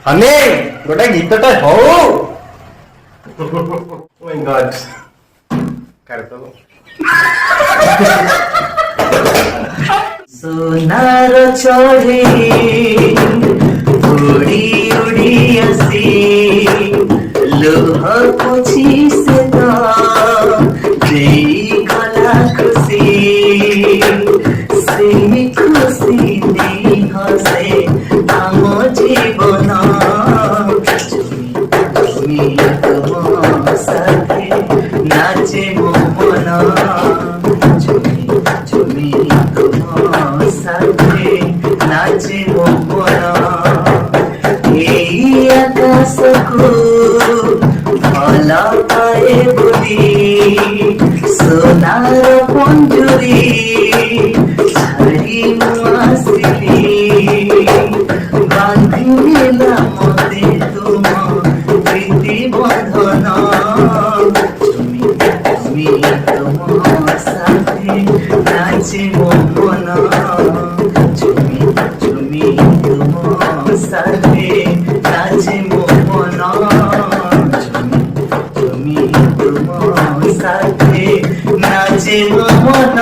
Honey ଗୋଟେ ଗୀତଟା ହଉ। ମାଇ ଗଡ୍ କାଢିଦବ। সোনার চড়ে উড়ি উড়ি আসি লোহ পুছি সে তো যেই গলা খুশি সেই খুশি নেই হসে আম জীবন তুমি তোমার সাথে নাচে মন তুমি তোমার সাথে নাচে মন এই আকাশকু ভাল পায়ে বলি সোনার পঞ্জুরি ছাড়ি মু আসিলি বাঁধি নেলা মতে তুম প্রীতি বন্ধন তুমি তুমি তোমার সাথে নাচে মন তুমি তুমি তোমার সাথে নাচে মন তুমি তোমার সাথে নাচে মন